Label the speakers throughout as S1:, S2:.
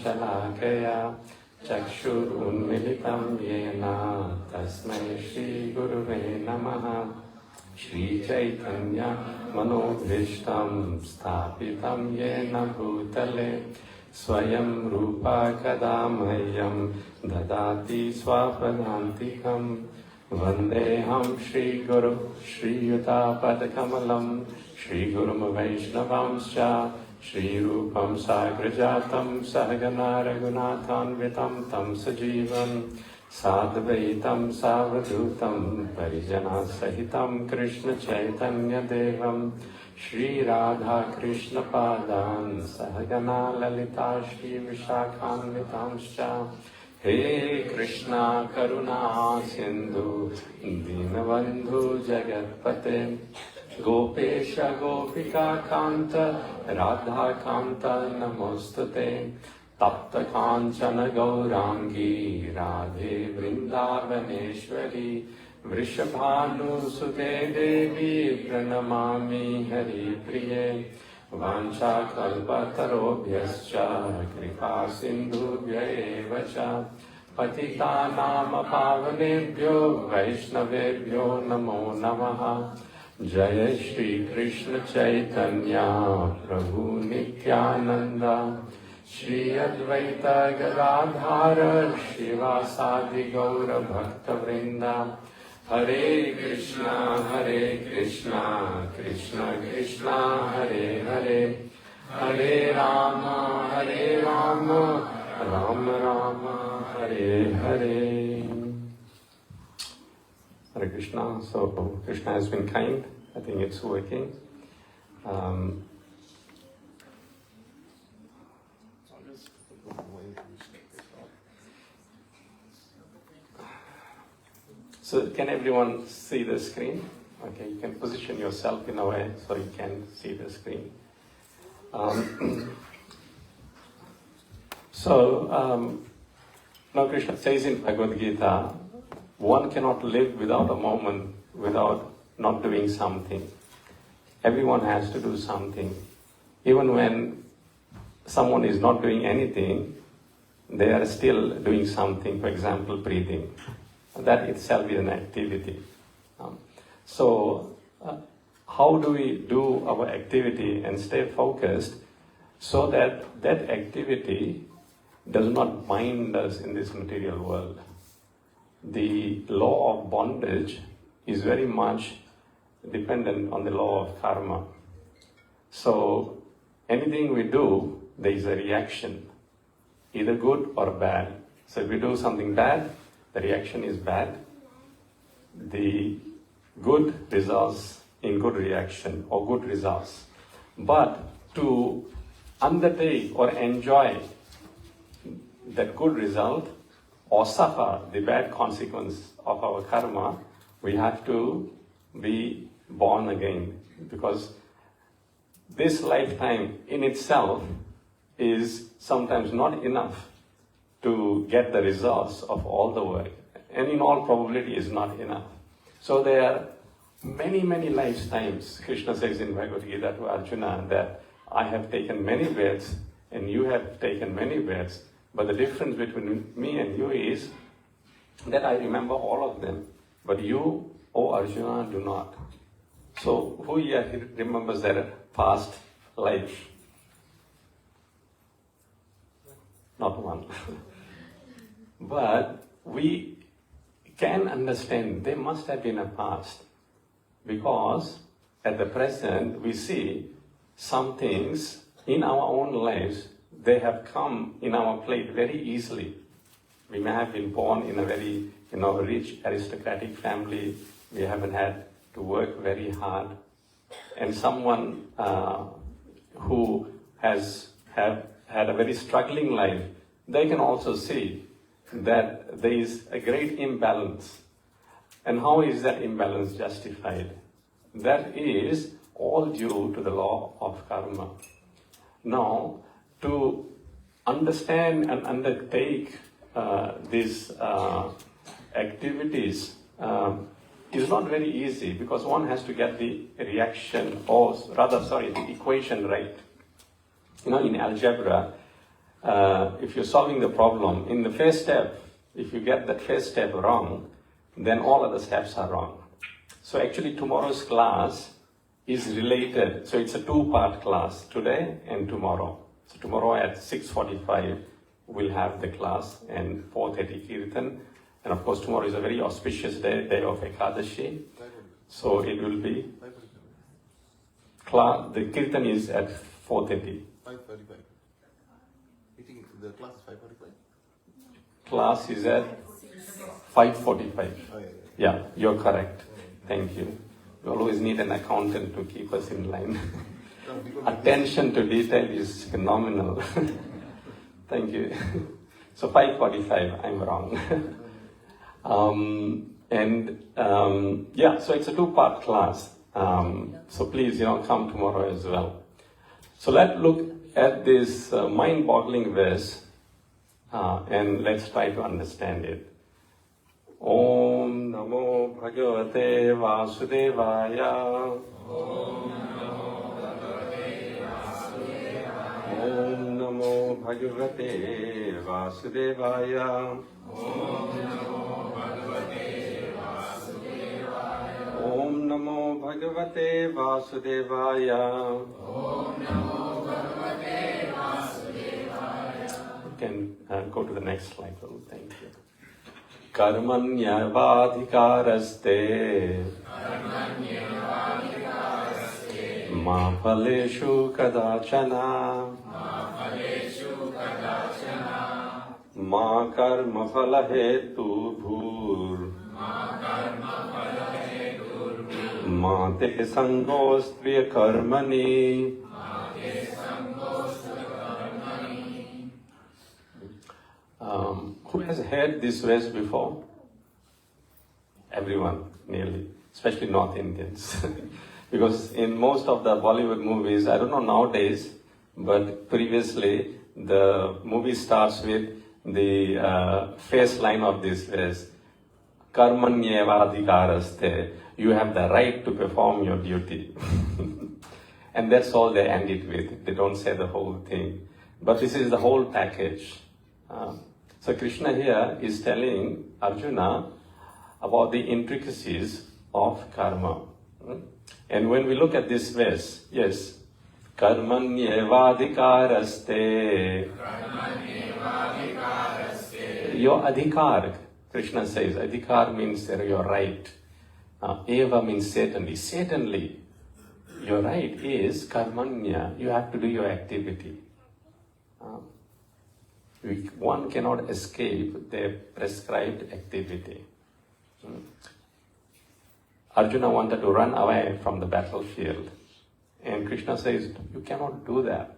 S1: शलाकया चक्षुरुन्मिलितं येन तस्मै श्रीगुरुवे नमः। श्रीचैतन्य मनोभीष्टं स्थापितं येन भूतले स्वयं रूपा कदा मह्यं ददाति स्वपदान्तिकम्। वन्देऽहं श्रीगुरु श्रीयुतापदकमलं श्रीगुरुं वैष्णवांश्च श्रीरूपं साग्रजातं सहगना रघुनाथान्वितं तं सजीवं साद्वैतं सावधूतं परिजनसहितं कृष्णचैतन्यदेवं श्रीराधाकृष्णपादान् सहगना ललिता श्रीविशाखान्वितांश्च। हे कृष्णा करुणा सिन्धु दीनबन्धु जगत्पते गोपेश गोपिकान्त राधाकान्त नमोस्तुते। तप्त काञ्चन गौराङ्गी राधे वृन्दावनेश्वरी वृषभानुसुते देवी प्रणमामि हरिप्रिये। वाञ्छाकल्पतरुभ्यश्च कृपा सिन्धुभ्य एव च पतितानां पावनेभ्यो वैष्णवेभ्यो नमो नमः। जय श्री कृष्ण चैतन्य प्रभु नित्यानंद श्री अद्वैत गदाधर शिवासादि गौर भक्तवृंद। हरे Krishna Krishna Krishna Hare Hare Hare Ram Ram Ram Hare Hare. Hare Krishna. So Krishna has been kind. I think it's working. So can everyone see the screen? Okay, you can position yourself in a way so you can see the screen. Now Krishna says in Bhagavad Gita, one cannot live without a moment without not doing something. Everyone has to do something. Even when someone is not doing anything, they are still doing something. For example, breathing. That itself is an activity. How do we do our activity and stay focused so that that activity does not bind us in this material world? The law of bondage is very much dependent on the law of karma. So anything we do, there is a reaction, either good or bad. So if we do something bad, the reaction is bad. The good results in good reaction or good results. But to undertake or enjoy that good result or suffer the bad consequence of our karma, we have to be born again, because this lifetime in itself is sometimes not enough to get the results of all the work, and in all probability is not enough. So there are many lifetimes. Krishna says in Bhagavad Gita to Arjuna that I have taken many births and you have taken many births, but the difference between me and you is that I remember all of them, but you, O Arjuna, do not. So who here remembers their past life? Not one. But we can understand there must have been a past, because at the present we see some things in our own lives, they have come in our plate very easily. We may have been born in a very rich aristocratic family. We haven't had to work very hard. And someone who has had a very struggling life, they can also see that there is a great imbalance. And how is that imbalance justified? That is all due to the law of karma. Now, to understand and undertake these activities is not very easy, because one has to get the reaction, the equation right. In algebra, if you're solving the problem, in the first step, if you get that first step wrong, then all other steps are wrong. So actually tomorrow's class is related. So it's a two-part class, today and tomorrow. So tomorrow at 6:45, we'll have the class, and 4:30 Kirtan. And of course tomorrow is a very auspicious day, day of Ekadashi. So it will be, the Kirtan is at 4:30.
S2: 5:45. You think the class is 5:45?
S1: Class is at 5:45.
S2: Oh, yeah.
S1: Yeah, you're correct. Thank you. We always need an accountant to keep us in line. Attention to detail is phenomenal. Thank you. So 5:45, I'm wrong. So it's a two-part class. So please, come tomorrow as well. So let's look at this mind-boggling verse and let's try to understand it. Om Namo Bhagavate Vasudevaya. Om Namo Bhagavate Vasudevaya. Om Namo Bhagavate Vasudevaya. You can go to the next slide. Thank you. Karmanyavadhikaraste ma phaleshu kadachana ma karma phalahetu bhur ma te sangostvya karmani. Who has heard this verse before? Everyone, nearly, especially North Indians. Because in most of the Bollywood movies, I don't know nowadays, but previously the movie starts with the first line of this verse, Karmanyevadhikaraste, you have the right to perform your duty. And that's all they end it with. They don't say the whole thing. But this is the whole package. So Krishna here is telling Arjuna about the intricacies of karma. And when we look at this verse, yes, Karmanyevadhikaraste. Your adhikar, Krishna says, adhikar means your right. Eva means certainly. Certainly, your right is karmanya. You have to do your activity. One cannot escape their prescribed activity. Arjuna wanted to run away from the battlefield. And Krishna says, you cannot do that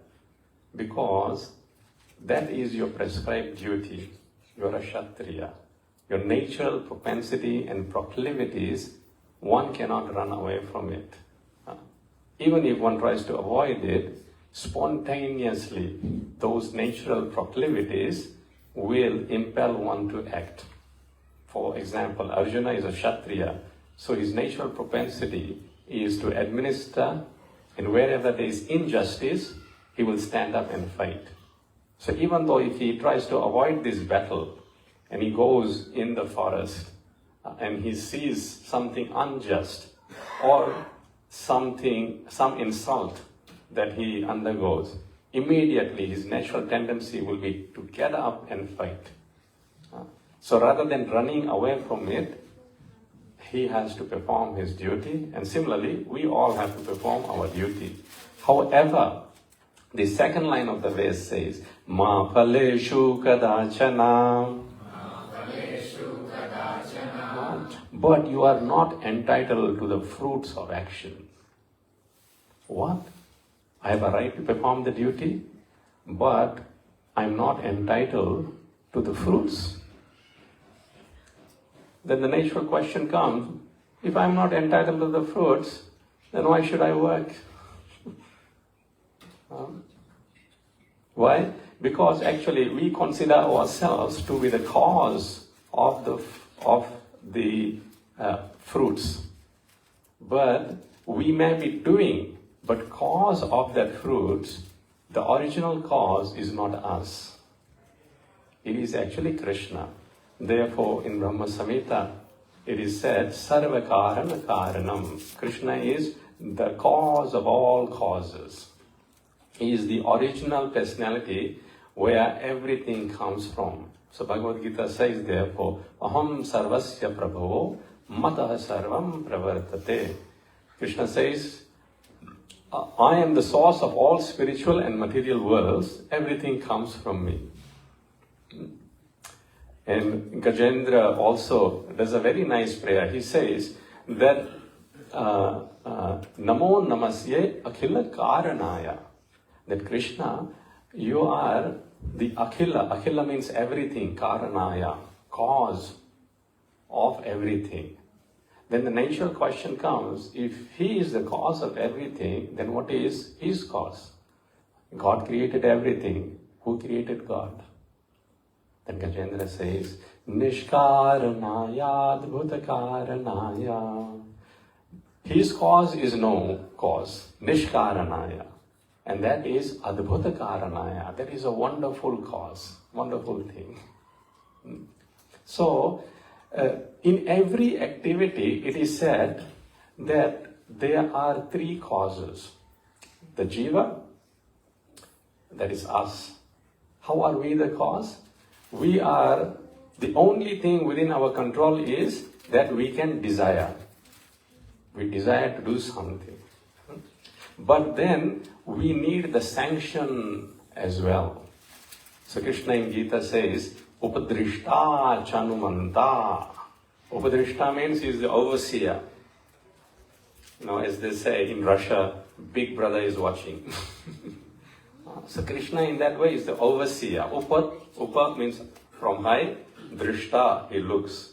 S1: because that is your prescribed duty. You are a Kshatriya. Your natural propensity and proclivities, one cannot run away from it. Even if one tries to avoid it, spontaneously, those natural proclivities will impel one to act. For example, Arjuna is a Kshatriya, so his natural propensity is to administer, and wherever there is injustice, he will stand up and fight. So even though if he tries to avoid this battle, and he goes in the forest, and he sees something unjust, or some insult that he undergoes, immediately his natural tendency will be to get up and fight. So rather than running away from it, he has to perform his duty, and similarly, we all have to perform our duty. However, the second line of the verse says, Ma phaleshu kadachana. But you are not entitled to the fruits of action. What? I have a right to perform the duty, but I'm not entitled to the fruits. Then the natural question comes, if I'm not entitled to the fruits, then why should I work? Why? Because actually we consider ourselves to be the cause of the fruits. But we may be doing, but cause of that fruits, the original cause is not us. It is actually Krishna. Therefore, in Brahma Samhita, it is said, Sarva Karana Karanam. Krishna is the cause of all causes. He is the original personality where everything comes from. So Bhagavad Gita says, therefore, Aham Sarvasya Prabhavo Matah Sarvam Pravartate. Krishna says, I am the source of all spiritual and material worlds. Everything comes from me. And Gajendra also does a very nice prayer. He says that Namo Namasye Akhila Karanaya. That Krishna, you are the Akhila. Akhila means everything. Karanaya, cause of everything. Then the natural question comes, if he is the cause of everything, then what is his cause? God created everything. Who created God? Then Gajendra says, Nishkaranaya Adbhutakaranaya. His cause is no cause. Nishkaranaya. And that is Adbhutakaranaya. That is a wonderful cause, wonderful thing. So, in every activity, it is said that there are three causes. The jiva, that is us. How are we the cause? We are, the only thing within our control is that we can desire. We desire to do something. But then we need the sanction as well. So Krishna in Gita says, Upadrishta Chanumanta. Upadrishta means he is the overseer. As they say in Russia, Big Brother is watching. So Krishna in that way is the overseer. Upa means from high, drishta, he looks.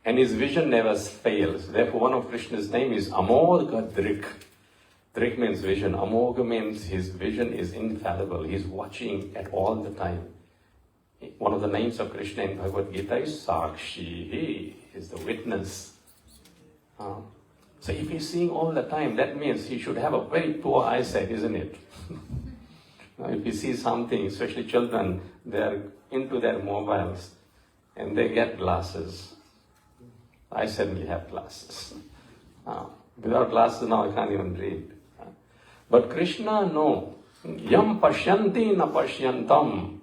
S1: And his vision never fails. Therefore one of Krishna's name is Amogha Drik. Drik means vision. Amogha means his vision is infallible. He's watching at all the time. One of the names of Krishna in Bhagavad Gita is Sakshi. He is the witness. So if he's seeing all the time, that means he should have a very poor eyesight, isn't it? If you see something, especially children, they are into their mobiles and they get glasses. I certainly have glasses. Without glasses now I can't even read. But Krishna, no. Yam pashyanti na pashyantam.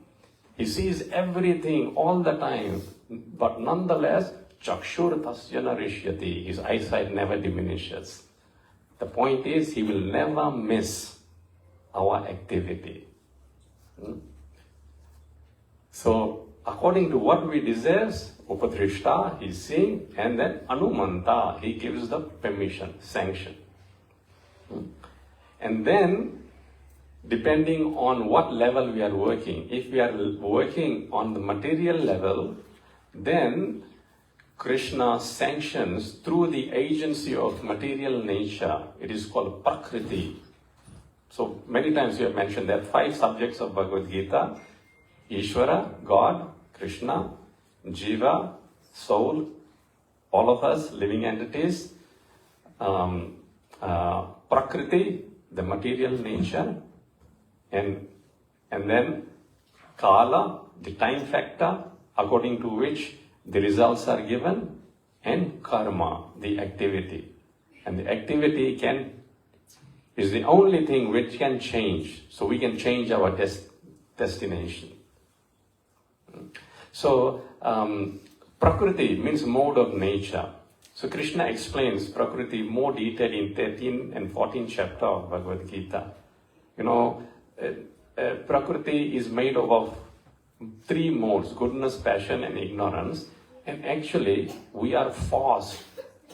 S1: He sees everything all the time. But nonetheless, chakshur tasya narishyati. His eyesight never diminishes. The point is, he will never miss our activity. So, according to what we desire, Upadrishta, he is seeing, and then Anumanta, he gives the permission, sanction. And then, depending on what level we are working, if we are working on the material level, then Krishna sanctions through the agency of material nature. It is called Prakriti. So many times we have mentioned that 5 subjects of Bhagavad Gita: Ishvara, God, Krishna, Jiva, soul, all of us, living entities, Prakriti, the material nature, and then Kala, the time factor, according to which the results are given, and Karma, the activity. And the activity is the only thing which can change. So we can change our destination. So, Prakriti means mode of nature. So Krishna explains Prakriti more detail in 13 and 14 chapter of Bhagavad Gita. Prakriti is made up of 3 modes: goodness, passion, and ignorance. And actually, we are forced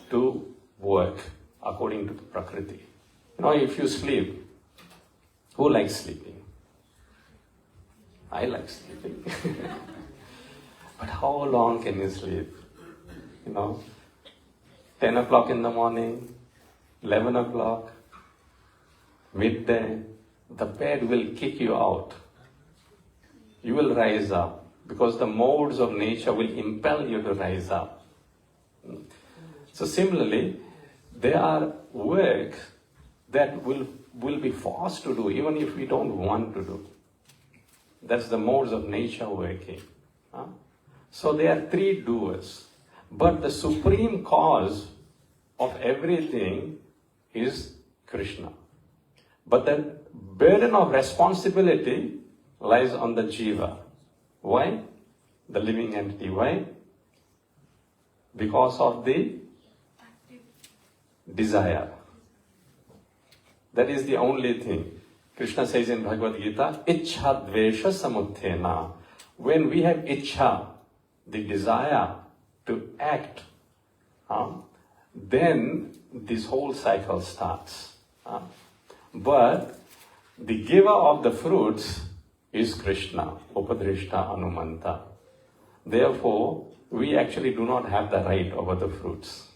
S1: to work according to the Prakriti. If you sleep, who likes sleeping? I like sleeping. But how long can you sleep? 10 o'clock in the morning, 11 o'clock, midday, the bed will kick you out. You will rise up because the modes of nature will impel you to rise up. So similarly, there are work that will be forced to do even if we don't want to do. That's the modes of nature working. So there are three doers. But the supreme cause of everything is Krishna. But the burden of responsibility lies on the jiva. Why? The living entity. Why? Because of the desire. That is the only thing. Krishna says in Bhagavad Gita, Ichha dvesha samuthena. When we have ichha, the desire to act, then this whole cycle starts. But the giver of the fruits is Krishna, Upadrishta Anumanta. Therefore, we actually do not have the right over the fruits.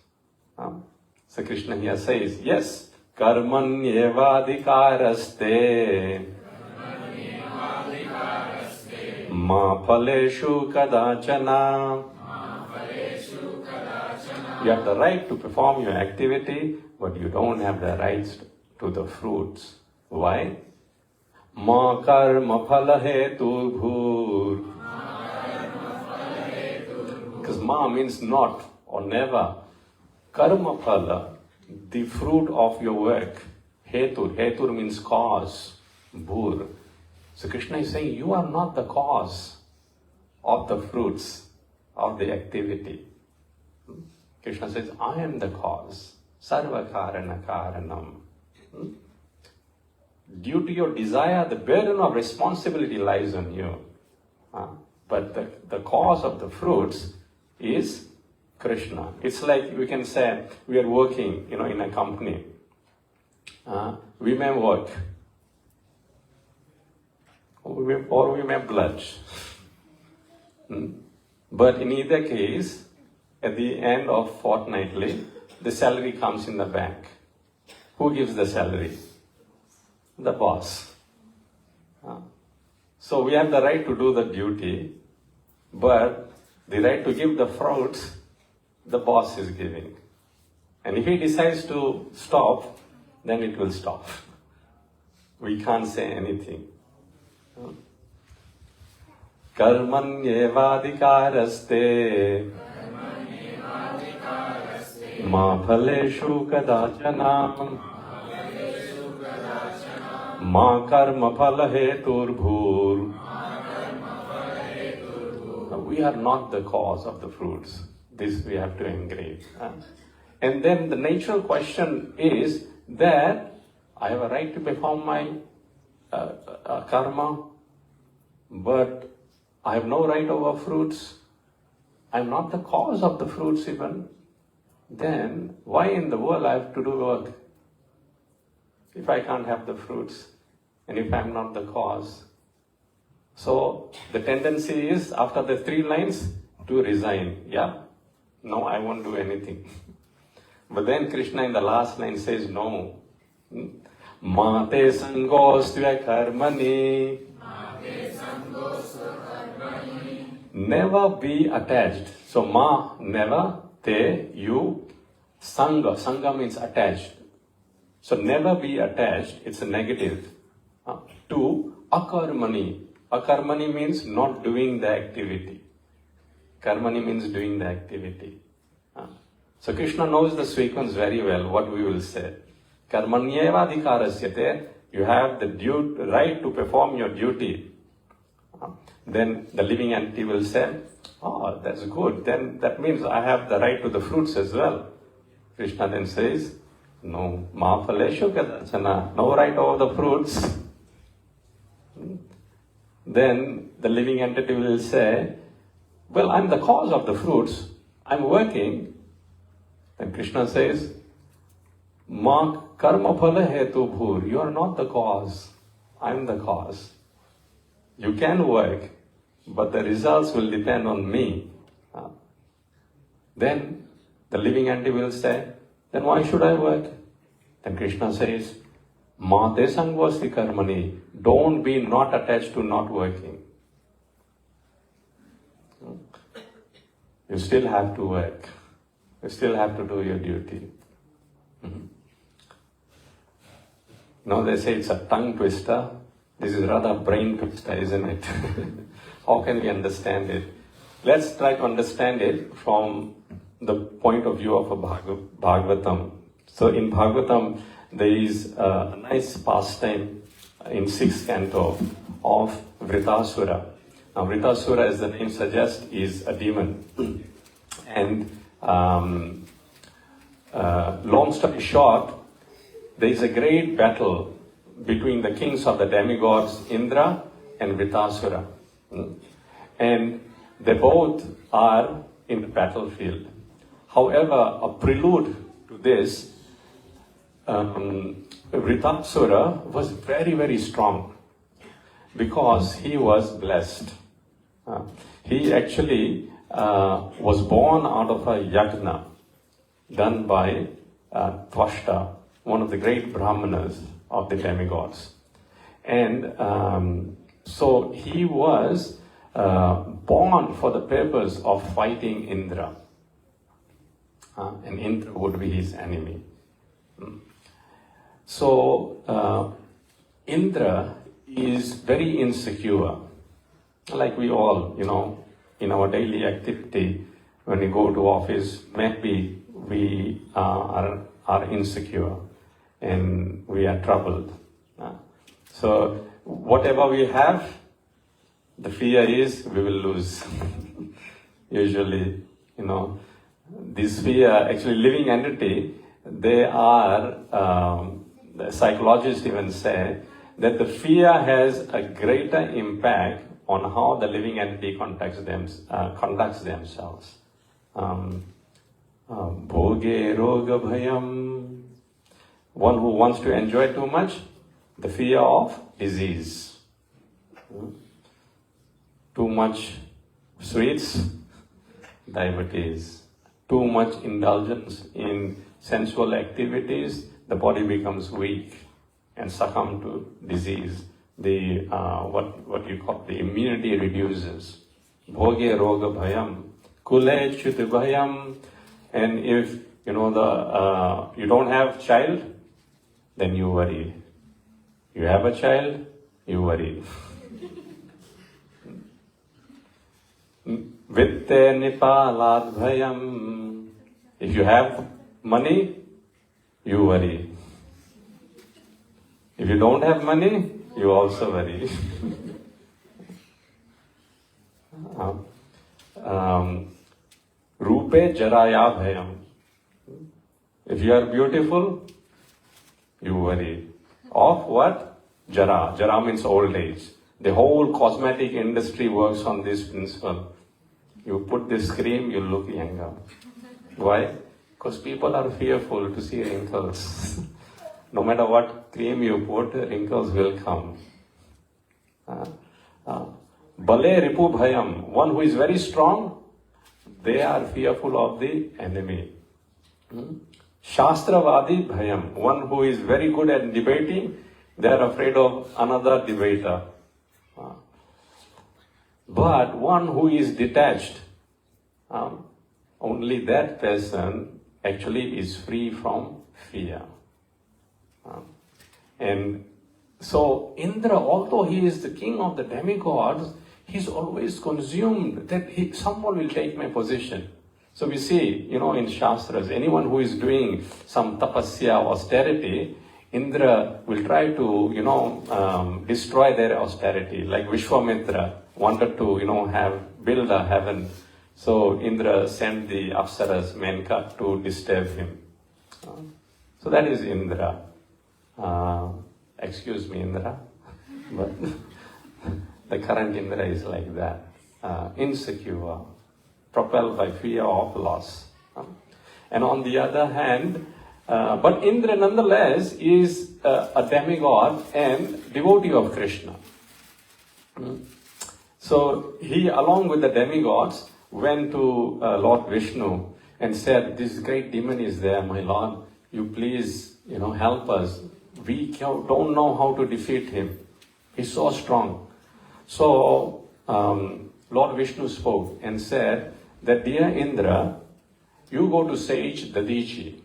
S1: So Krishna here says, yes, karmanyevadhikaraste ma phaleshu kadachana. You have the right to perform your activity, but you don't have the rights to the fruits. Why? Ma karma phala hetu bhur. Because ma means not or never. Karma phala, the fruit of your work. Hetur. Hetur means cause. Bhur. So Krishna is saying, you are not the cause of the fruits of the activity. Krishna says, I am the cause. Sarva karana karanam. Due to your desire, the burden of responsibility lies on you. But the cause of the fruits is Krishna. It's like we can say we are working, in a company. We may work, or we may blush. But in either case, at the end of fortnightly, the salary comes in the bank. Who gives the salary? The boss. So we have the right to do the duty, but the right to give the fruits, the boss is giving. And if he decides to stop, then it will stop. We can't say anything. Karmanyevadhikaraste ma phaleshu kadachana ma karma phala hetur bhur. We are not the cause of the fruits. This we have to engrave. And then the natural question is that I have a right to perform my karma, but I have no right over fruits. I am not the cause of the fruits even. Then why in the world I have to do work if I can't have the fruits and if I am not the cause? So the tendency is, after the 3 lines, to resign. No, I won't do anything. But then Krishna in the last line says, no. Mate sangostvya karmani. Never be attached. So ma, never, te, you, sanga. Sanga means attached. So never be attached, it's a negative. To akarmani. Akarmani means not doing the activity. Karmani means doing the activity. So Krishna knows the sequence very well, what we will say. Karmanyevadhikarasyate, you have the right to perform your duty. Then the living entity will say, oh, that's good. Then that means I have the right to the fruits as well. Krishna then says, no, ma phaleshu kadachana, no right over the fruits. Then the living entity will say, well, I'm the cause of the fruits. I'm working. Then Krishna says, ma karma phala hetu bhur. You are not the cause. I'm the cause. You can work, but the results will depend on me. Then the living entity will say, then why should I work? Then Krishna says, ma te sangvasti karmani. Don't be not attached to not working. You still have to work. You still have to do your duty. Now they say it's a tongue twister. This is rather a brain twister, isn't it? How can we understand it? let's try to understand it from the point of view of a Bhagavatam. So in Bhagavatam, there is a nice pastime in 6th canto of Vritasura. Now Vritasura, as the name suggests, is a demon. And long story short, there is a great battle between the kings of the demigods, Indra and Vritasura. And they both are in the battlefield. However, a prelude to this, Vritasura was very, very strong because he was blessed. He actually was born out of a yajna done by Tvashta, one of the great brahmanas of the demigods. And so he was born for the purpose of fighting Indra. And Indra would be his enemy. So Indra is very insecure. Like we all, in our daily activity, when we go to office, maybe we are insecure and we are troubled. So whatever we have, the fear is we will lose. Usually, this fear, actually living entity, they are, the psychologists even say, that the fear has a greater impact on how the living entity conducts themselves. Bhoge roga bhayam. One who wants to enjoy too much, the fear of disease. Too much sweets, diabetes. Too much indulgence in sensual activities, the body becomes weak and succumb to disease. The what you call the immunity reduces. Bhoge roga bhayam, kule chuti bhayam. And if you don't have child, then you worry. You have a child, you worry. Vitte nipalat bhayam. If you have money, you worry. If you don't have money, you also worry. Rupe jaraya bhayam. If you are beautiful, you worry. Of what? Jara. Jara means old age. The whole cosmetic industry works on this principle. You put this cream, you look younger. Why? Because people are fearful to see wrinkles. No matter what cream you put, wrinkles will come. Bale ripu bhayam. One who is very strong, they are fearful of the enemy. Shastravadi bhayam. One who is very good at debating, they are afraid of another debater. But one who is detached, only that person actually is free from fear. And so Indra, although he is the king of the demigods, he's always consumed that someone will take my position. So we see, in Shastras, anyone who is doing some tapasya, austerity, Indra will try to, destroy their austerity. Like Vishwamitra wanted to, build a heaven. So Indra sent the Apsaras, Menka, to disturb him. So that is Indra. Excuse me, Indra. But the current Indra is like that. Insecure, propelled by fear of loss. And on the other hand, but Indra nonetheless is a demigod and devotee of Krishna. So he, along with the demigods, went to Lord Vishnu and said, "This great demon is there, my Lord. You please, help us. We don't know how to defeat him. He's so strong." So Lord Vishnu spoke and said that, "Dear Indra, you go to sage Dadichi."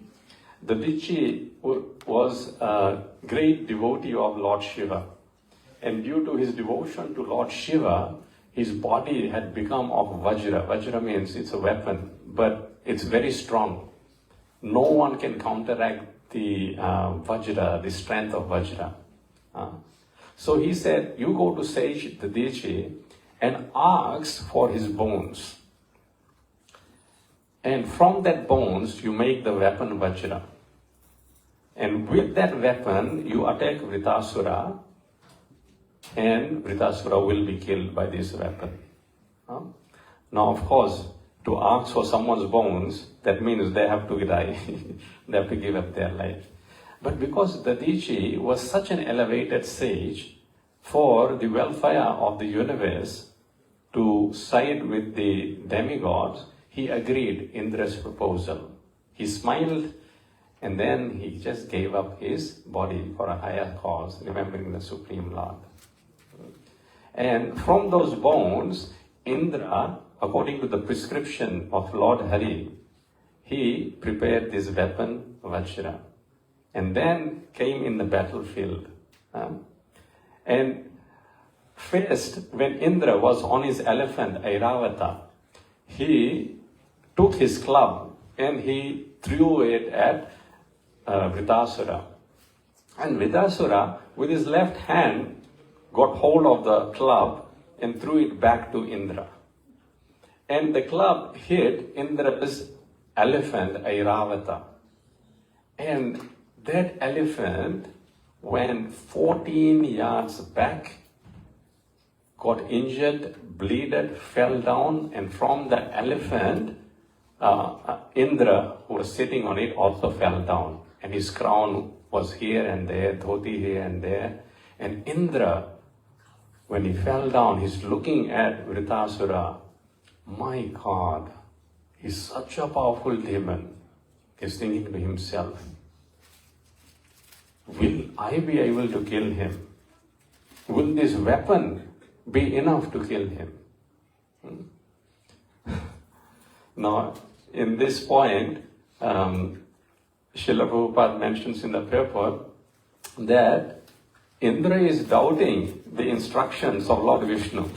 S1: Dadichi was a great devotee of Lord Shiva. And due to his devotion to Lord Shiva, his body had become of Vajra. Vajra means it's a weapon, but it's very strong. No one can counteract the Vajra, the strength of Vajra. So he said, you go to Sage Dadichi and ask for his bones. And from that bones, you make the weapon Vajra. And with that weapon, you attack Vritasura, and Vritasura will be killed by this weapon. Now, of course, to ask for someone's bones, that means they have to die. They have to give up their life. But because Dadichi was such an elevated sage, for the welfare of the universe to side with the demigods, he agreed Indra's proposal. He smiled, and then he just gave up his body for a higher cause, remembering the Supreme Lord. And from those bones, Indra, according to the prescription of Lord Hari, he prepared this weapon, Vajra, and then came in the battlefield. And first, when Indra was on his elephant, Airavata, he took his club and he threw it at Vritasura. And Vritasura, with his left hand, got hold of the club and threw it back to Indra. And the club hit Indra's elephant, Airavata. And that elephant went 14 yards back, got injured, bleeded, fell down, and from the elephant, Indra, who was sitting on it, also fell down. And his crown was here and there, dhoti here and there. And Indra, when he fell down, he's looking at Vritasura. My God, he's such a powerful demon. He's thinking to himself, will I be able to kill him? Will this weapon be enough to kill him? Now, in this point, Srila Prabhupada mentions in the purport that Indra is doubting the instructions of Lord Vishnu.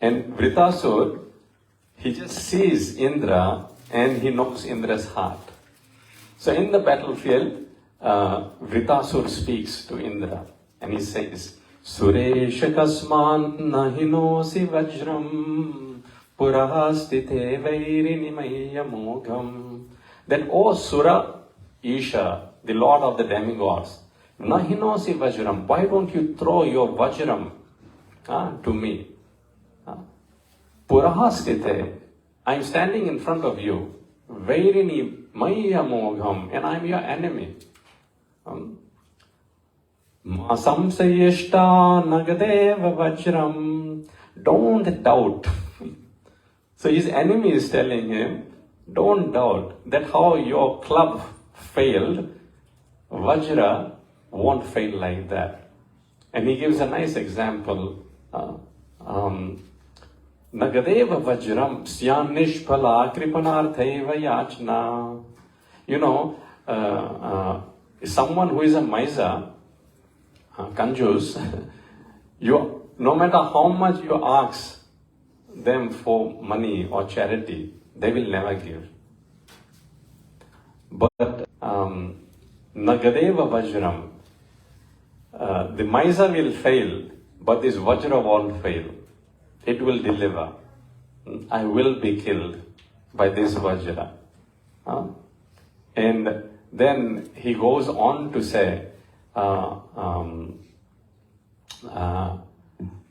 S1: And Vritasur, he just sees Indra and he knows Indra's heart. So in the battlefield, Vritasur speaks to Indra and he says, Suresha kasman nahinosi vajram purahastite vairini maya mogam. Then, O Sura Isha, the Lord of the demigods, nahinosi vajram, why don't you throw your vajram to me? Purahastite, I'm standing in front of you, vairini maya mogam, and I'm your enemy. Masamsayishta nagadeva vajram, don't doubt. So his enemy is telling him, don't doubt that how your club failed, Vajra won't fail like that. And he gives a nice example. Nagadeva vajram syan nishpala kripanarthaiva yachna. You know, someone who is a miser, kanjus, no matter how much you ask them for money or charity, they will never give. But Nagadeva Vajram, the miser will fail, but this Vajra won't fail. It will deliver. I will be killed by this Vajra. And then he goes on to say,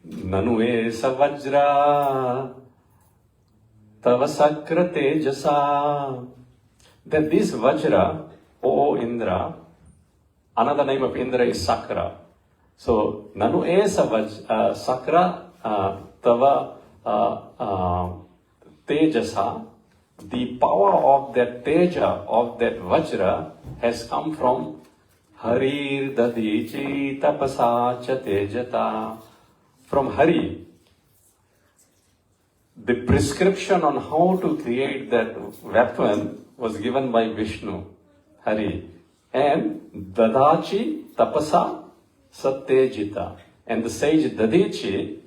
S1: Nanu esa Vajra Tava Sakra Tejasa. That this Vajra, O Indra, another name of Indra is Sakra. So, Nanu esa Sakra Tava Tejasa, the power of that Teja, of that Vajra, has come from Harir Dadichi Tapasacha Tejata. From Hari. The prescription on how to create that weapon was given by Vishnu, Hari. And Dadachi Tapasa Satyajita. And the sage Dadichi,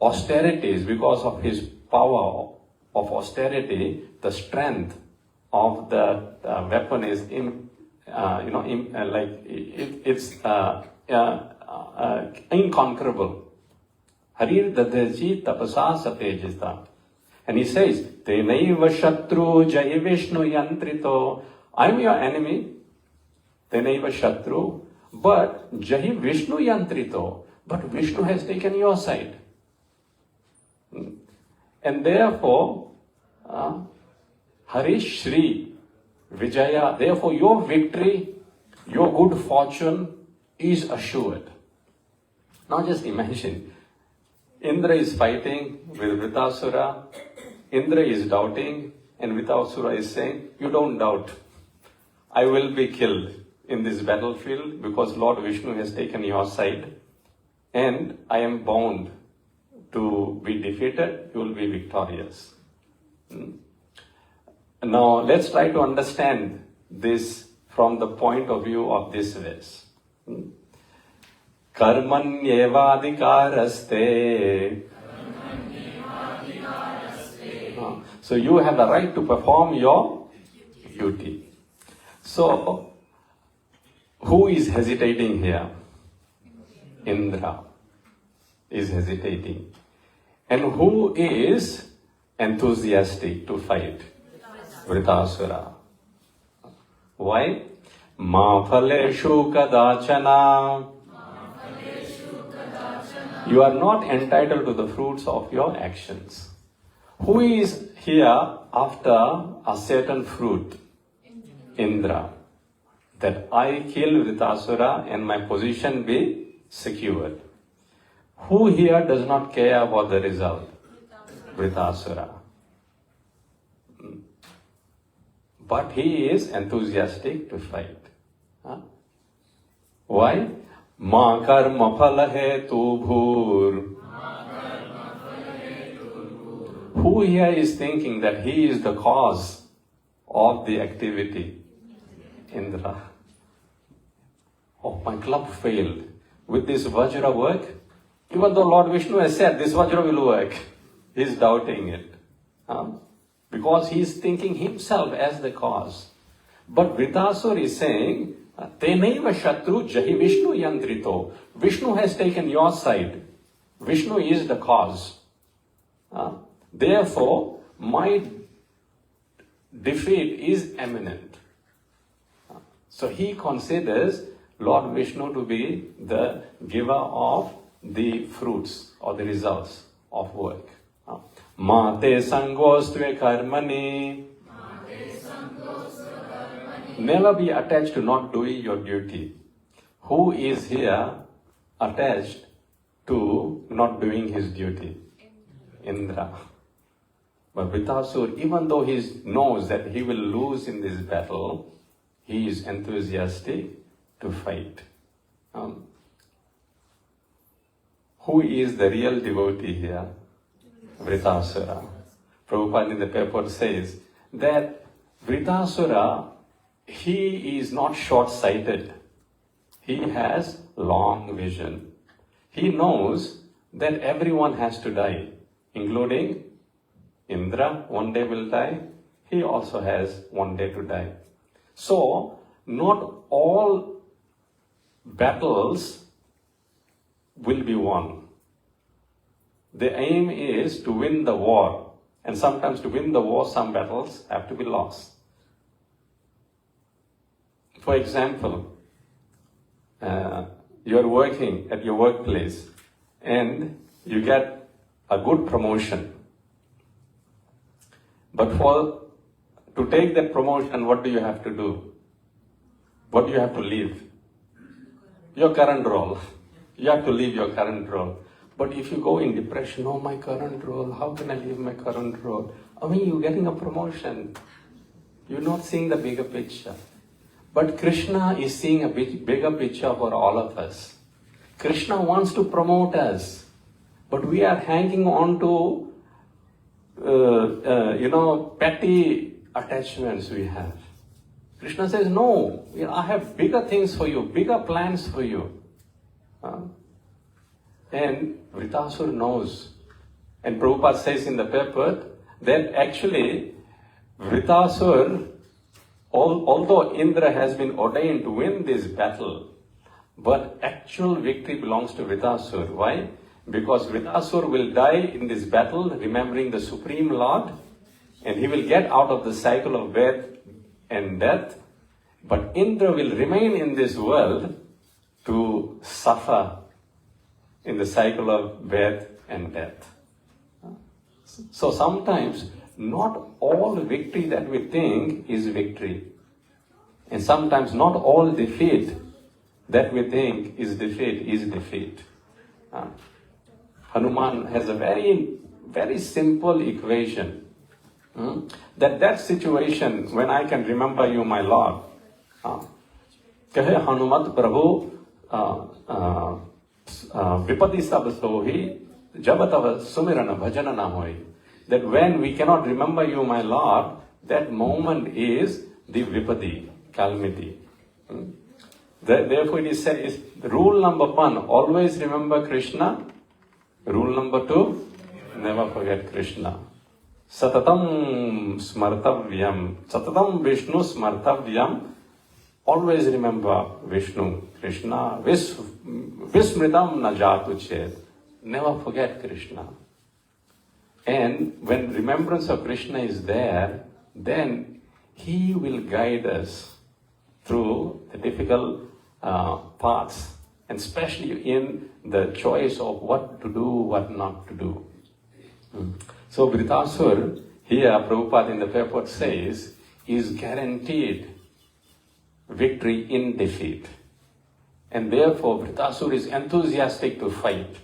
S1: austerities, because of his power of austerity, the strength of the weapon is inconquerable. Harir Dadaji tapasa satejista. And he says, Tenaiva Shatru Jai Vishnu Yantrito. I'm your enemy, Tenaiva Shatru, but Jai Vishnu Yantrito. But Vishnu has taken your side. And therefore, Harish Shri Vijaya, therefore your victory, your good fortune is assured. Now just imagine, Indra is fighting with Vritasura, Indra is doubting, and Vritasura is saying, you don't doubt, I will be killed in this battlefield because Lord Vishnu has taken your side, and I am bound to be defeated, you will be victorious. Now let's try to understand this from the point of view of this verse. Karmanyevadikaraste. So you have the right to perform your duty. So, who is hesitating here? Indra is hesitating. And who is enthusiastic to fight? Vritasura. Why? Ma phaleshu kadachana. You are not entitled to the fruits of your actions. Who is here after a certain fruit? Indra. That I kill Vritasura and my position be secured. Who here does not care about the result? Vritasura. But he is enthusiastic to fight. Why? Ma karma phala hetu bhur. Who here is thinking that he is the cause of the activity? Indra. Oh, my club failed. Will this Vajra work? Even though Lord Vishnu has said this Vajra will work, he is doubting it. Because he is thinking himself as the cause. But Vritasura is saying, Tenaiva Shatru Jahi Vishnu Yantrito. Vishnu has taken your side. Vishnu is the cause. Therefore, my defeat is imminent. So he considers Lord Vishnu to be the giver of the fruits or the results of work. Ma te sangostve karmani. Never be attached to not doing your duty. Who is here attached to not doing his duty? Indra. But Vritasura, even though he knows that he will lose in this battle, he is enthusiastic to fight. Who is the real devotee here? Vritasura. Prabhupada in the paper says that Vritasura, he is not short-sighted. He has long vision. He knows that everyone has to die, including Indra, one day will die. He also has one day to die. So, not all battles will be won. The aim is to win the war. And sometimes to win the war, some battles have to be lost. For example, you are working at your workplace and you get a good promotion. But to take that promotion, what do you have to do? What do you have to leave? Your current role. You have to leave your current role. But if you go in depression, oh, my current role, how can I leave my current role? I mean, you're getting a promotion. You're not seeing the bigger picture. But Krishna is seeing a bigger picture for all of us. Krishna wants to promote us. But we are hanging on to, petty attachments we have. Krishna says, no, I have bigger things for you, bigger plans for you. And Vritasur knows. And Prabhupada says in the paper that actually Vritasur, although Indra has been ordained to win this battle, but actual victory belongs to Vritasur. Why? Because Vritasur will die in this battle remembering the Supreme Lord, and he will get out of the cycle of birth and death. But Indra will remain in this world to suffer in the cycle of birth and death. So sometimes not all victory that we think is victory. And sometimes not all defeat that we think is defeat. Hanuman has a very, very simple equation. That situation, when I can remember you, my Lord, कहे हनुमत प्रभु विपत्ति सब सोही जब तब सुमिरन भजन न होई. That when we cannot remember you, my Lord, that moment is the vipatti, calamity. Therefore, it says, rule number 1, always remember Krishna. Rule number 2, never forget Krishna. Satatam smartavyam, Satatam Vishnu smartavyam. Always remember Vishnu, Krishna. Vismritam na jatu ched. Never forget Krishna. And when remembrance of Krishna is there, then he will guide us through the difficult paths, and especially in the choice of what to do, what not to do. So Vritasur, here Prabhupada in the purport says, is guaranteed victory in defeat. And therefore Vritasur is enthusiastic to fight.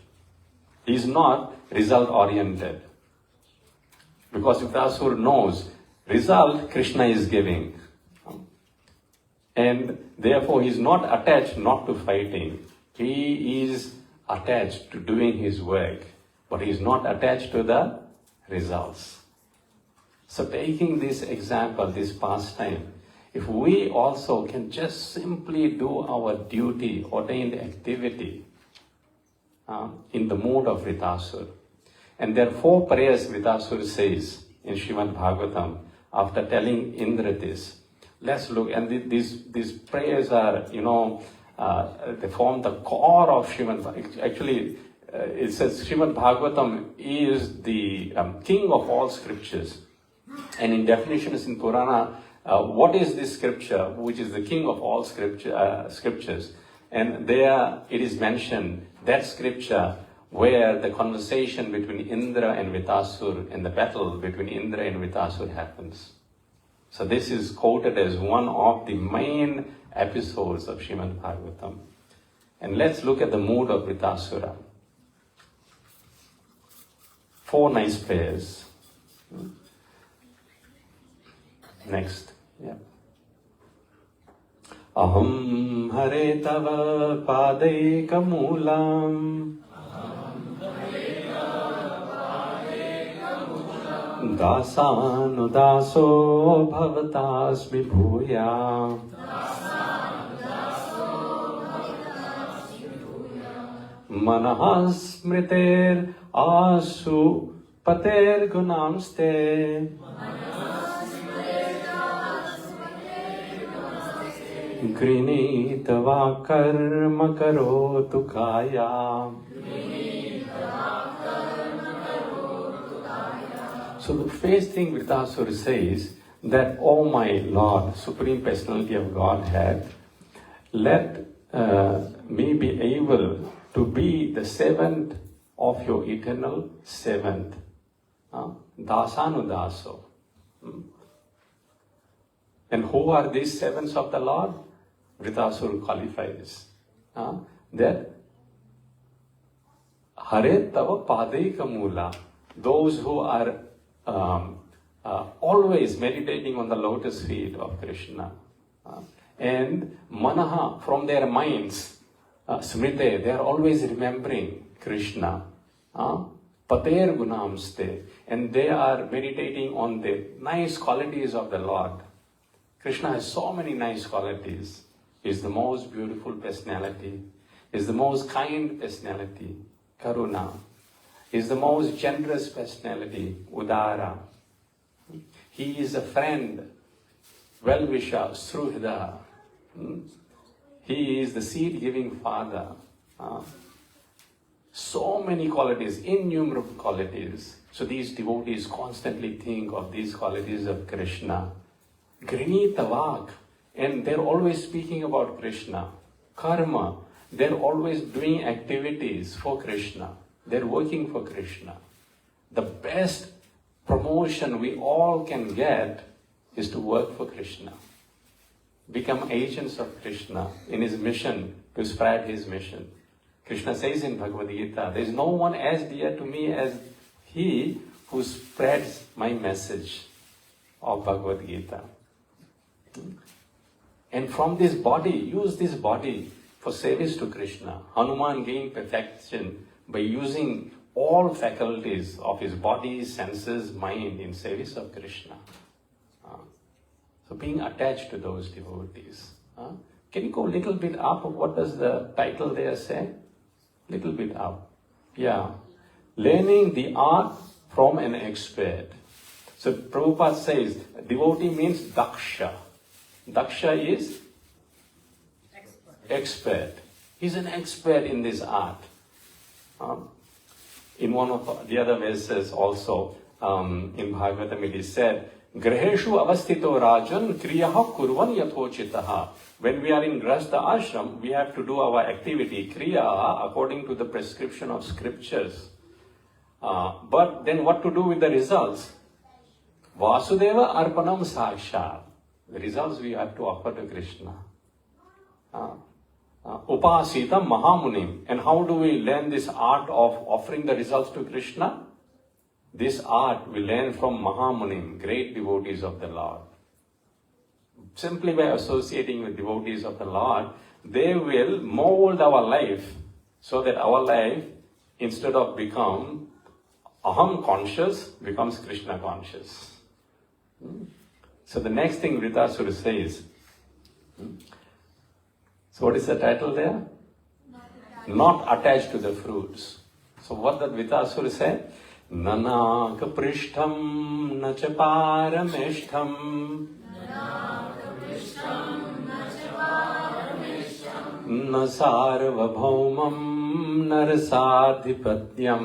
S1: He is not result oriented. Because Vritasur knows result Krishna is giving. And therefore he is not attached not to fighting. He is attached to doing his work, but he is not attached to the results. So taking this example, this pastime, if we also can just simply do our duty, ordained activity, in the mood of Vritasur. And there are 4 prayers Vritasur says in Srimad Bhagavatam after telling Indra this. Let's look, and these prayers are, they form the core of Srimad Bhagavatam. Actually, it says Srimad Bhagavatam is the king of all scriptures. And in definitions in Purana, what is this scripture, which is the king of all scriptures? And there it is mentioned, that scripture where the conversation between Indra and Vritasur and the battle between Indra and Vritasur happens. So this is quoted as one of the main episodes of Srimad Bhagavatam. And let's look at the mood of Vritasura. 4 nice prayers. Next. Yeah. Aham hare tava padaika moolam dasanudaso bhavatasmi bhuya manah smriter asu pater gunamste Grinitava karma karotu kaya. So the first thing Vritasur says that, oh my Lord, Supreme Personality of Godhead, let me be able to be the servant of your eternal servant. Dasanudaso. And who are these servants of the Lord? Vritasur qualifies that Hare Tava Padeka Mula, those who are always meditating on the lotus feet of Krishna, and Manaha, from their minds, Smrite, they are always remembering Krishna, Pater Gunamste, and they are meditating on the nice qualities of the Lord. Krishna has so many nice qualities. He is the most beautiful personality. He is the most kind personality. Karuna. He's the most generous personality, Udara. He is a friend, well-wisher, Sruhda. He is the seed-giving father. So many qualities, innumerable qualities. So these devotees constantly think of these qualities of Krishna. Grinita Vak, and they're always speaking about Krishna. Karma, they're always doing activities for Krishna. They're working for Krishna. The best promotion we all can get is to work for Krishna. Become agents of Krishna in his mission, to spread his mission. Krishna says in Bhagavad Gita, there is no one as dear to me as he who spreads my message of Bhagavad Gita. And from this body, use this body for service to Krishna. Hanuman gained perfection by using all faculties of his body, senses, mind in service of Krishna. So being attached to those devotees. Can you go a little bit up? What does the title there say? Little bit up. Yeah. Learning the art from an expert. So Prabhupada says, devotee means daksha. Daksha is? Expert. He's an expert in this art. In one of the other verses also, in Bhagavatam it is said, Graheshu avastito rajan kriyaha kurvan yathochitaha. When we are in Grahastha ashram, we have to do our activity, kriya, according to the prescription of scriptures. But then what to do with the results? Vasudeva arpanam sakshat. The results we have to offer to Krishna. Upasitam Mahamunim. And how do we learn this art of offering the results to Krishna? This art we learn from Mahamunim, great devotees of the Lord. Simply by associating with devotees of the Lord, they will mold our life so that our life, instead of become Aham conscious, becomes Krishna conscious. So the next thing Vritasura says, so what is the title there? Not attached to the fruits. So what did Vritasura say? Nanak prishtham nacha parameshtham na sarvabhaumam narasadhipatyam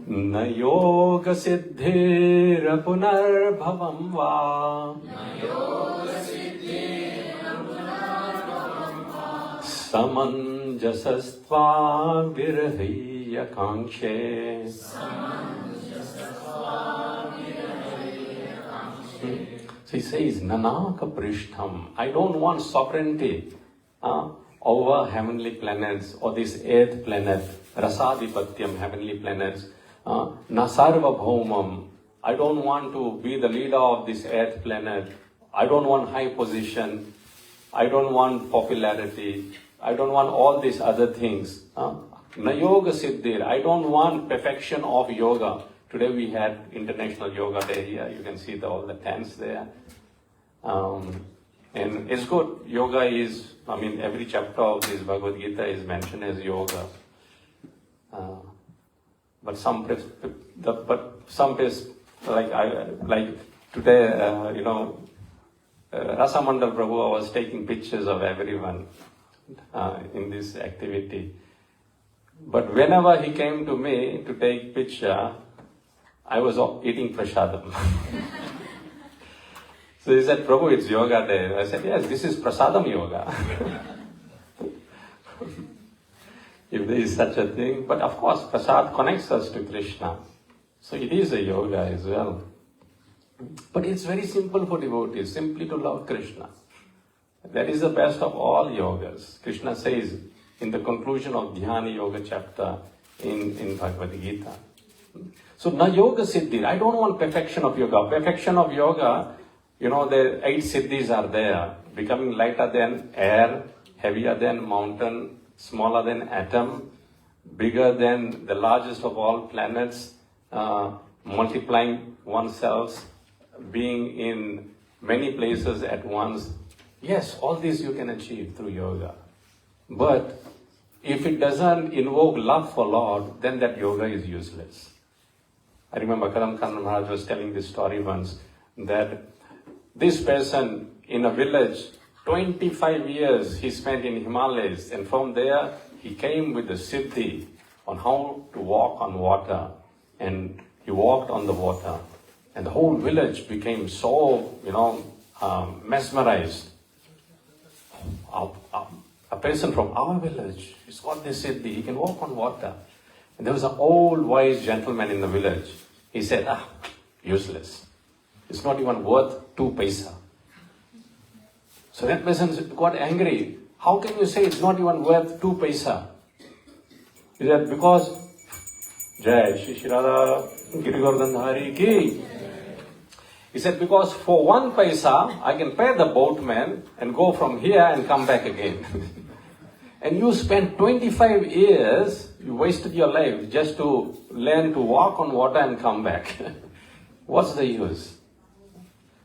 S1: na yoga siddhira punarbhavam va samanjasastva virahya kankshe. So he says, Nanaka Prishtham. I don't want sovereignty over heavenly planets or this eighth planet, Rasadhipatyam, heavenly planets. Nasarva Bhaumam. I don't want to be the leader of this eighth planet. I don't want high position. I don't want popularity. I don't want all these other things. Na yoga siddhir. I don't want perfection of yoga. Today we had International Yoga Day here. You can see all the tents there. And it's good. Yoga is, every chapter of this Bhagavad Gita is mentioned as yoga. But some like today, Rasamandal Prabhu was taking pictures of everyone in this activity. But whenever he came to me to take picture, I was eating prasadam. So he said, Prabhu, it's yoga day. I said, yes, this is prasadam yoga. If there is such a thing. But of course, prasad connects us to Krishna. So it is a yoga as well. But it's very simple for devotees, simply to love Krishna. That is the best of all yogas. Krishna says in the conclusion of Dhyana Yoga chapter in Bhagavad Gita. So, na yoga siddhi. I don't want perfection of yoga. Perfection of yoga, the 8 siddhis are there. Becoming lighter than air, heavier than mountain, smaller than atom, bigger than the largest of all planets, multiplying oneself, being in many places at once. Yes, all this you can achieve through yoga. But if it doesn't invoke love for Lord, then that yoga is useless. I remember Karam Khan Maharaj was telling this story once, that this person in a village, 25 years he spent in Himalayas, and from there he came with the siddhi on how to walk on water, and he walked on the water, and the whole village became so, mesmerized. A person from our village, he's got this siddhi, he can walk on water. And there was an old wise gentleman in the village. He said, useless. It's not even worth 2 paisa. So that person got angry. How can you say it's not even worth 2 paisa? He said, because Jai Shri Radha Giri Govardhan ki. He said, because for 1 paisa, I can pay the boatman and go from here and come back again. And you spent 25 years, you wasted your life just to learn to walk on water and come back. What's the use?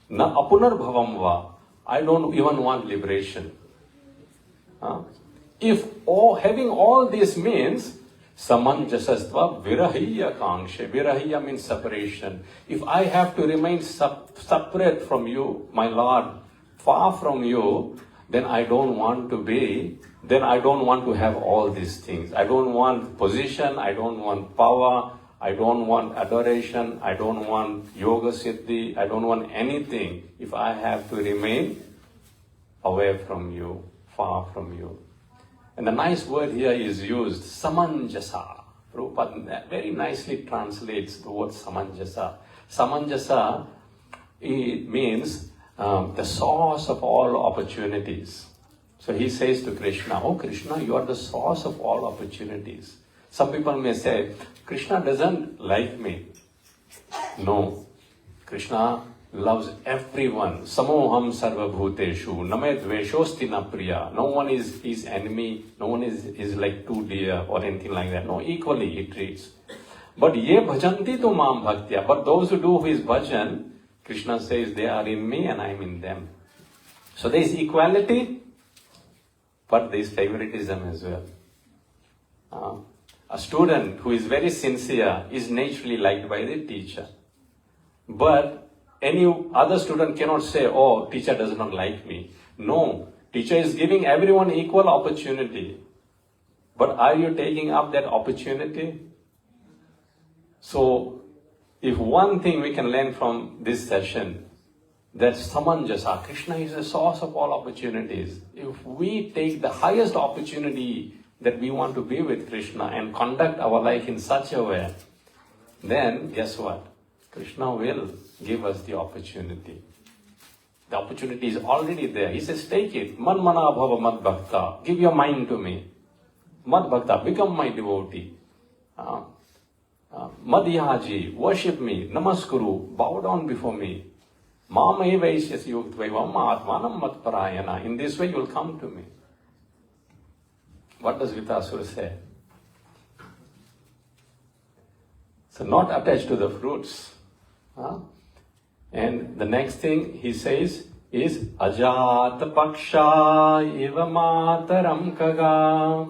S1: Na apunar bhavam va. I don't even want liberation. If having all this means, samanjasastva virahiya kangshe. Virahiya means separation. If I have to remain separate from you, my Lord, far from you, then I don't want to be, then I don't want to have all these things. I don't want position, I don't want power, I don't want adoration, I don't want yoga siddhi, I don't want anything if I have to remain away from you, far from you. And the nice word here is used, samanjasa. Prabhupada very nicely translates the word samanjasa. Samanjasa, it means the source of all opportunities. So he says to Krishna, oh Krishna, you are the source of all opportunities. Some people may say, Krishna doesn't like me. No, Krishna loves everyone. Samoham sarva bhuteshu, name dveshosti na priya. No one is his enemy, no one is like too dear or anything like that. No, equally he treats. But ye bhajanti tu mam bhaktya. But those who do his bhajan, Krishna says they are in me and I am in them. So there is equality, but there is favoritism as well. A student who is very sincere is naturally liked by the teacher. But any other student cannot say, oh, teacher does not like me. No, teacher is giving everyone equal opportunity. But are you taking up that opportunity? So, if one thing we can learn from this session, that samanjasa, Krishna is the source of all opportunities. If we take the highest opportunity that we want to be with Krishna and conduct our life in such a way, then guess what? Krishna will give us the opportunity. The opportunity is already there. He says, take it. Manmana bhava mad bhakta. Give your mind to me. Mad bhakta, become my devotee. Madhyaji, worship me. Namaskuru, bow down before me. Mamai vaishyasi yuktvaivam atmanam matparayana. In this way you will come to me. What does Vitasura say? So not attached to the fruits. And the next thing he says is Ajata Paksha Iva Mataram Kaga.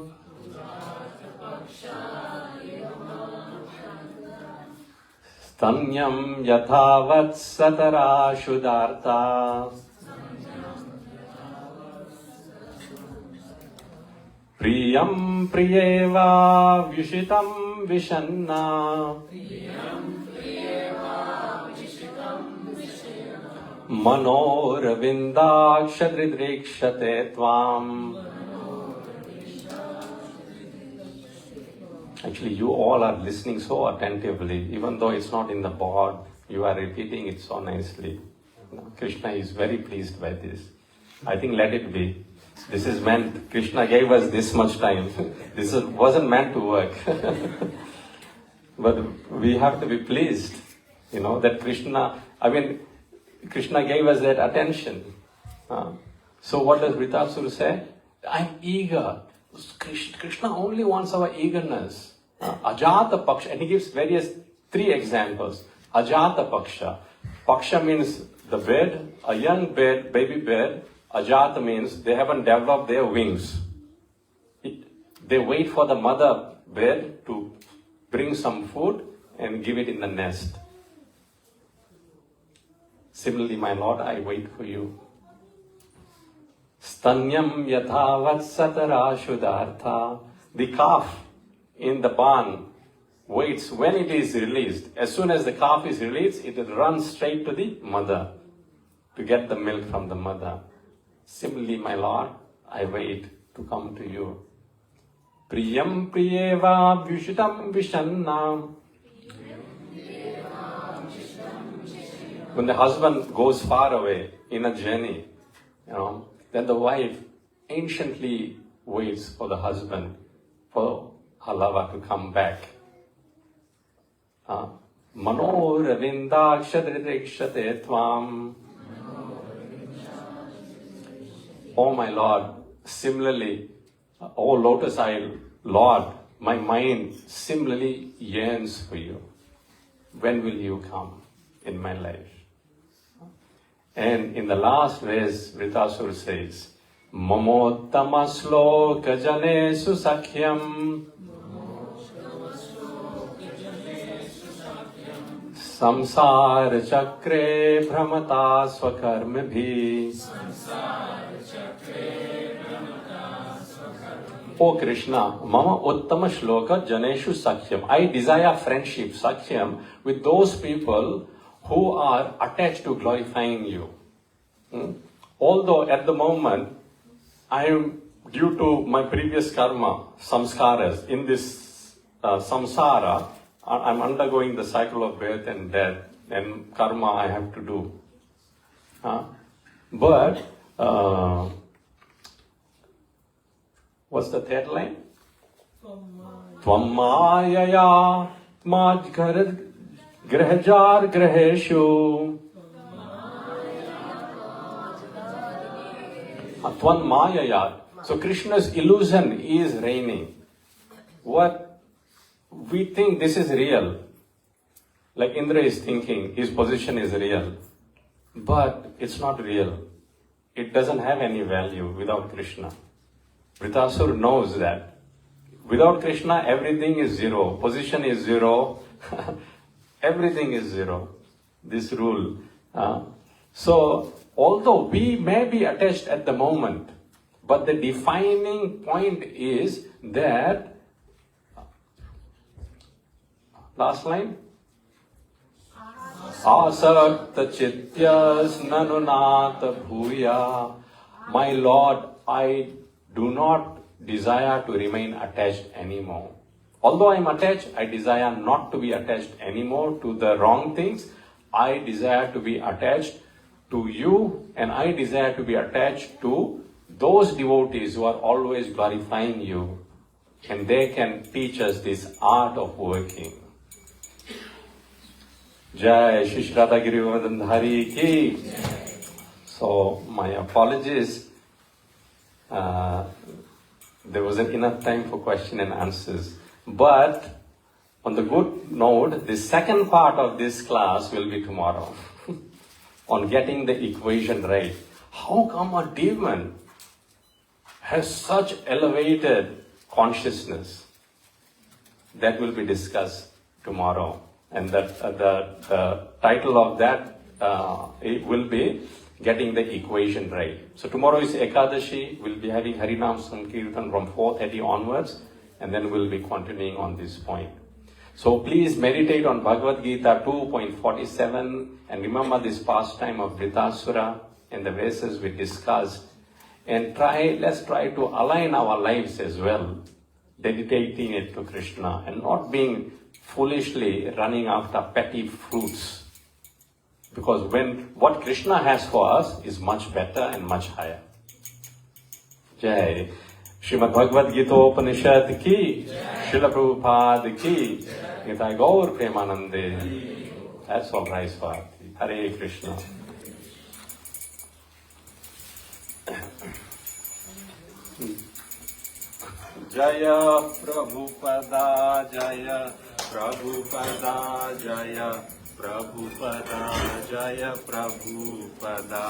S1: Stanyam Yathavat Satara Shudarta. Priyam Priyeva Vishitam Vishanna. Manoravindakshadridrikshate tvam. Actually, you all are listening so attentively, even though it's not in the board, you are repeating it so nicely. Krishna is very pleased by this. I think let it be. This is meant, Krishna gave us this much time. This wasn't meant to work. But we have to be pleased, that Krishna gave us that attention. So what does Vritasura say? I'm eager. Krishna only wants our eagerness. Ajata Paksha, and he gives 3 examples. Ajata Paksha. Paksha means the bird, a young bird, baby bird, Ajat means they haven't developed their wings. They wait for the mother bear to bring some food and give it in the nest. Similarly, my Lord, I wait for you. Stanyam yathavat satara shudartha. The calf in the barn waits when it is released. As soon as the calf is released, it will run straight to the mother to get the milk from the mother. Similarly, my Lord, I wait to come to you. Priyam priyeva vishitam vishannam. When the husband goes far away in a journey, then the wife anciently waits for the husband, for her lover to come back. Manoravindakshadridrikshate tvam. Oh my Lord, similarly, oh lotus isle, Lord, my mind similarly yearns for you. When will you come in my life? And in the last verse, Vritasura says, Mamottama sloka janesu sakhyam samsara chakre bhramata swakarmabhi. O Krishna, Mama Uttama Shloka Janeshu Sakhyam. I desire friendship, Sakhyam, with those people who are attached to glorifying you. Although at the moment, I am, due to my previous karma, samskaras, in this samsara, I'm undergoing the cycle of birth and death, and karma I have to do. But, what's the third line? Tvammayaya madhgarad grahajar graheshu. Tvammayaya. So Krishna's illusion is reigning. What we think this is real. Like Indra is thinking his position is real. But it's not real. It doesn't have any value without Krishna. Vritasura knows that. Without Krishna, everything is zero. Position is zero. Everything is zero. This rule. So, although we may be attached at the moment, but the defining point is that, last line, asakta chityas nanunata bhuya. My Lord, I do not desire to remain attached anymore. Although I am attached, I desire not to be attached anymore to the wrong things. I desire to be attached to you, and I desire to be attached to those devotees who are always glorifying you, and they can teach us this art of working. Jai Shri Radha Girivardhan Hari Ki. So my apologies. There wasn't enough time for question and answers. But on the good note, the second part of this class will be tomorrow on getting the equation right. How come a demon has such elevated consciousness? That will be discussed tomorrow. And that the title of that it will be Getting the Equation Right. So tomorrow is Ekadashi. We'll be having Harinam Sankirtan from 4:30 onwards, and then we'll be continuing on this point. So please meditate on Bhagavad Gita 2.47 and remember this pastime of Vritasura and the verses we discussed, and let's try to align our lives as well, dedicating it to Krishna and not being foolishly running after petty fruits. Because what Krishna has for us is much better and much higher. Jai. Srimad Bhagavad Gita Upanishad ki, Srila Prabhupada ki, Nitai Gaur Premanande. That's all rise for Aarti. Hare Krishna. Jaya Prabhupada, Jaya Prabhupada, Jaya Prabhupada, Jaya Prabhupada.